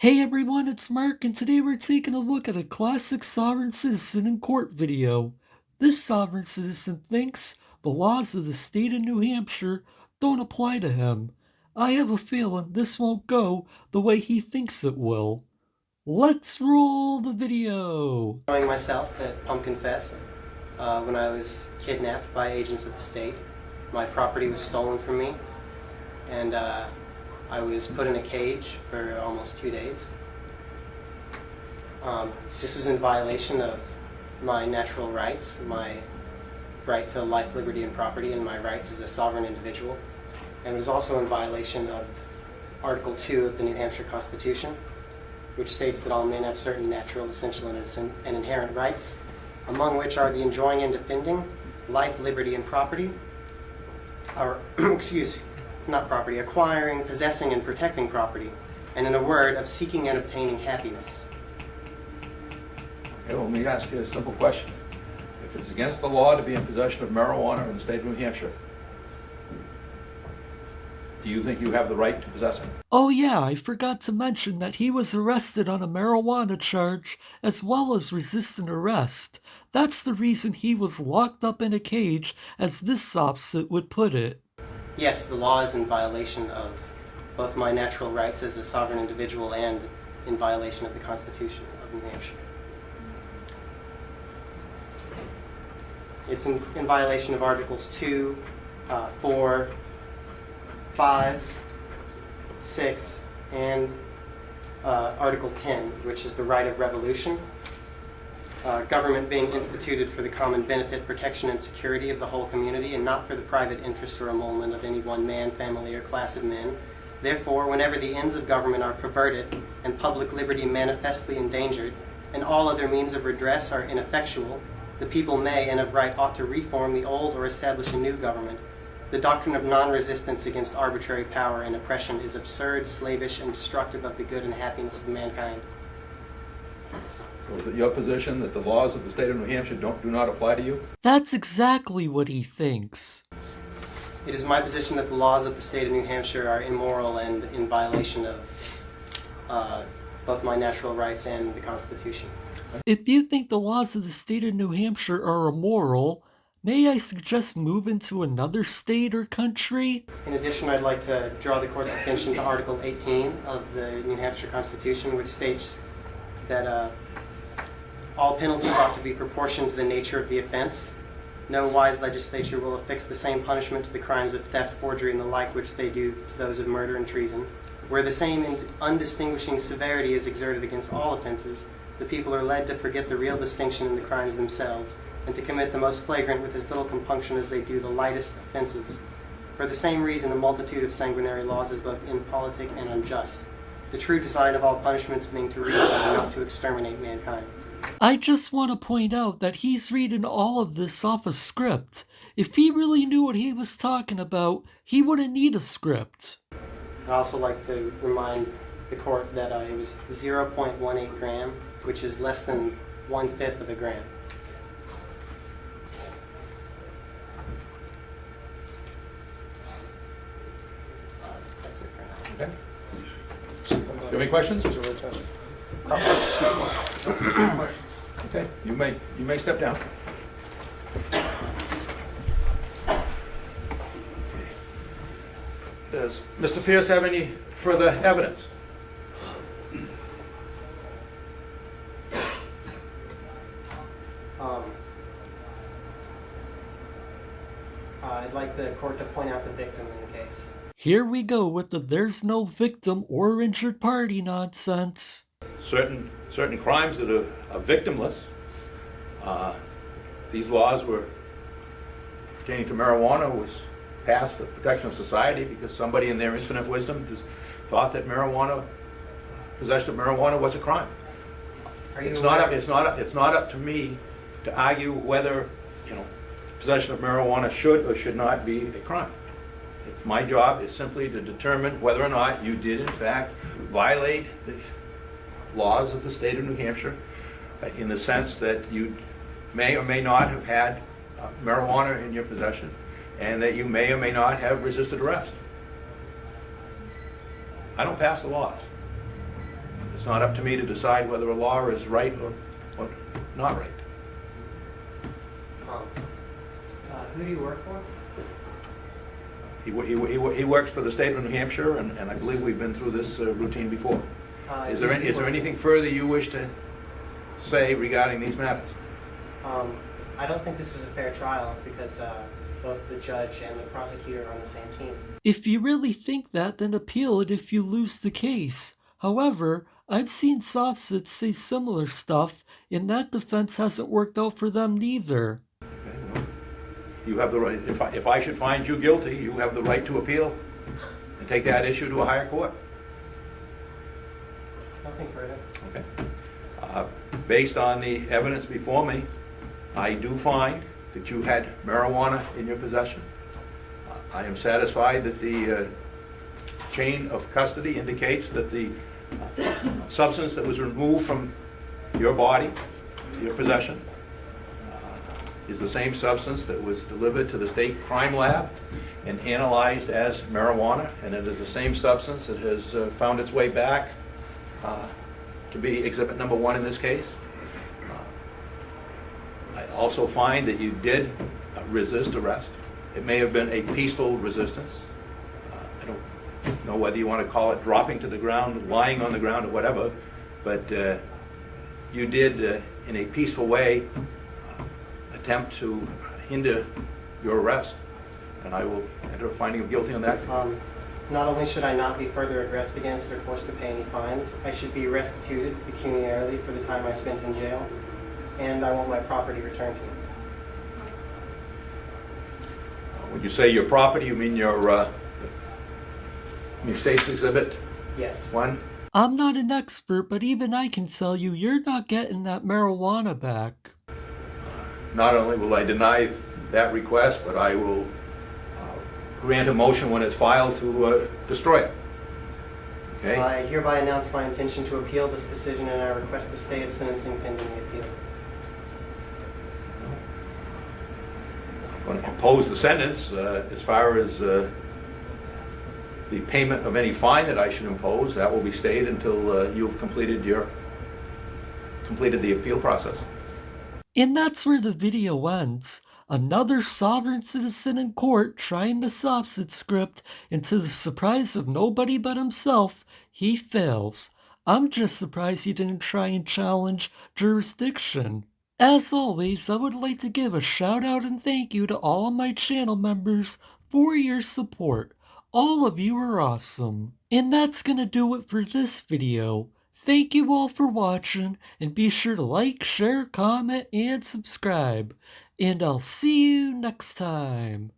Hey everyone, it's Mark, and today we're taking a look at a classic sovereign citizen in court video. This sovereign citizen thinks the laws of the state of New Hampshire don't apply to him. I have a feeling this won't go the way he thinks it will. Let's roll the video! Enjoying myself at Pumpkin Fest when I was kidnapped by agents of the state. My property was stolen from me, and I was put in a cage for almost 2 days. This was in violation of my natural rights, my right to life, liberty, and property, and my rights as a sovereign individual. And it was also in violation of Article 2 of the New Hampshire Constitution, which states that all men have certain natural, essential, and inherent rights, among which are the enjoying and defending life, liberty, and property, or, acquiring, possessing, and protecting property, and in a word, of seeking and obtaining happiness. Okay, well, let me ask you a simple question. If it's against the law to be in possession of marijuana in the state of New Hampshire, do you think you have the right to possess it? Oh yeah, I forgot to mention that he was arrested on a marijuana charge as well as resistant arrest. That's the reason he was locked up in a cage, as this opposite would put it. Yes, the law is in violation of both my natural rights as a sovereign individual and in violation of the Constitution of New Hampshire. It's in violation of Articles 2, 4, 5, 6, and Article 10, which is the right of revolution. Government being instituted for the common benefit, protection, and security of the whole community, and not for the private interest or emolument of any one man, family, or class of men. Therefore, whenever the ends of government are perverted, and public liberty manifestly endangered, and all other means of redress are ineffectual, the people may, and of right ought to reform the old or establish a new government. The doctrine of non-resistance against arbitrary power and oppression is absurd, slavish, and destructive of the good and happiness of mankind. So is it your position that the laws of the state of New Hampshire do not apply to you? That's exactly what he thinks. It is my position that the laws of the state of New Hampshire are immoral and in violation of both my natural rights and the Constitution. If you think the laws of the state of New Hampshire are immoral, may I suggest moving to another state or country? In addition, I'd like to draw the court's attention to Article 18 of the New Hampshire Constitution, which states that all penalties ought to be proportioned to the nature of the offense. No wise legislature will affix the same punishment to the crimes of theft, forgery, and the like which they do to those of murder and treason. Where the same undistinguishing severity is exerted against all offenses, the people are led to forget the real distinction in the crimes themselves, and to commit the most flagrant with as little compunction as they do the lightest offenses. For the same reason, a multitude of sanguinary laws is both impolitic and unjust, the true design of all punishments being to refund and not to exterminate mankind. I just want to point out that he's reading all of this off a script. If he really knew what he was talking about, he wouldn't need a script. I'd also like to remind the court that it was 0.18 gram, which is less than 1/5 of a gram. That's it for now. Okay. Do you have any questions? Okay, you may step down. Does Mr. Pierce have any further evidence? I'd like the court to point out the victim in the case. Here we go with the there's no victim or injured party nonsense. Certain crimes that are victimless. These laws were pertaining to marijuana was passed for the protection of society because somebody in their infinite wisdom just thought that possession of marijuana was a crime. It's not up to me to argue whether possession of marijuana should or should not be a crime. My job is simply to determine whether or not you did in fact violate the laws of the state of New Hampshire in the sense that you may or may not have had marijuana in your possession and that you may or may not have resisted arrest. I don't pass the laws. not up to me to decide whether a law is right or not right. Who do you work for? He works for the state of New Hampshire, and I believe we've been through this routine before. Is there anything further you wish to say regarding these matters? I don't think this was a fair trial because both the judge and the prosecutor are on the same team. If you really think that, then appeal it if you lose the case. However, I've seen soft-sits say similar stuff, and that defense hasn't worked out for them neither. Okay, well, you have the right, if I should find you guilty, you have the right to appeal and take that issue to a higher court. Nothing further. Okay. Based on the evidence before me, I do find that you had marijuana in your possession. I am satisfied that the chain of custody indicates that the substance that was removed from your body, your possession, is the same substance that was delivered to the state crime lab and analyzed as marijuana, and it is the same substance that has found its way back to be exhibit number 1 in this case. I also find that you did resist arrest. It may have been a peaceful resistance. I don't know whether you want to call it dropping to the ground, lying on the ground, or whatever, but you did, in a peaceful way, attempt to hinder your arrest, and I will enter a finding of guilty on that. Not only should I not be further addressed against or forced to pay any fines, I should be restituted pecuniarily for the time I spent in jail, and I want my property returned to me. When you say your property, you mean your state's exhibit? Yes. 1? I'm not an expert, but even I can tell you you're not getting that marijuana back. Not only will I deny that request, but I will grant a motion when it's filed to destroy it. Okay? I hereby announce my intention to appeal this decision, and I request a stay of sentencing pending the appeal. I'm going to impose the sentence as far as the payment of any fine that I should impose. That will be stayed until you've completed the appeal process. And that's where the video ends. Another sovereign citizen in court trying the soft-sit script, and to the surprise of nobody but himself, he fails. I'm just surprised he didn't try and challenge jurisdiction. As always, I would like to give a shout out and thank you to all of my channel members for your support. All of you are awesome. And that's gonna do it for this video. Thank you all for watching, and be sure to like, share, comment, and subscribe. And I'll see you next time.